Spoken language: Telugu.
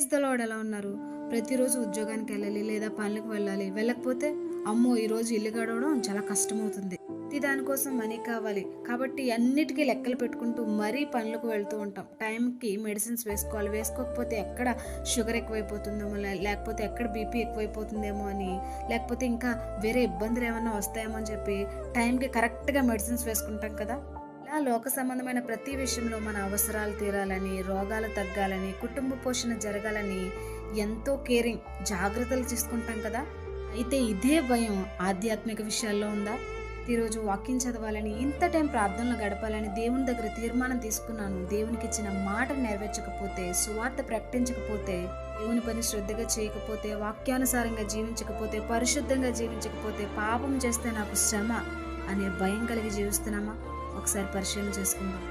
ప్రైజ్ ద లార్డ్ ఎలా ఉన్నారు? ప్రతిరోజు ఉద్యోగానికి వెళ్ళాలి లేదా పనులకు వెళ్ళాలి. వెళ్ళకపోతే అమ్మో! ఈరోజు ఇల్లు గడవడం చాలా కష్టమవుతుంది. ప్రతి దానికోసం మనీ కావాలి. కాబట్టి అన్నిటికీ లెక్కలు పెట్టుకుంటూ మరీ పనులకు వెళ్తూ ఉంటాం. టైంకి మెడిసిన్స్ వేసుకోవాలి. వేసుకోకపోతే ఎక్కడ షుగర్ ఎక్కువైపోతుందేమో, లేకపోతే ఎక్కడ బీపీ ఎక్కువైపోతుందేమో అని, లేకపోతే ఇంకా వేరే ఇబ్బందులు ఏమన్నా వస్తాయేమో అని చెప్పి టైంకి కరెక్ట్‌గా మెడిసిన్స్ వేసుకుంటాం కదా! ఇలా లోక సంబంధమైన ప్రతి విషయంలో మన అవసరాలు తీరాలని, రోగాలు తగ్గాలని, కుటుంబ పోషణ జరగాలని ఎంతో కేరింగ్, జాగ్రత్తలు తీసుకుంటాం కదా! అయితే ఇదే భయం ఆధ్యాత్మిక విషయాల్లో ఉందా? ఈరోజు వాక్యం చదవాలని, ఇంత టైం ప్రార్థనలో గడపాలని దేవుని దగ్గర తీర్మానం తీసుకున్నాను. దేవునికి ఇచ్చిన మాట నెరవేర్చకపోతే, సువార్త ప్రకటించకపోతే, దేవుని పని శ్రద్ధగా చేయకపోతే, వాక్యానుసారంగా జీవించకపోతే, పరిశుద్ధంగా జీవించకపోతే, పాపం చేస్తే నాకు శ్రమ అనే భయం కలిగి జీవిస్తున్నామా? ఒకసారి పరిశీలన చేసుకుందాం.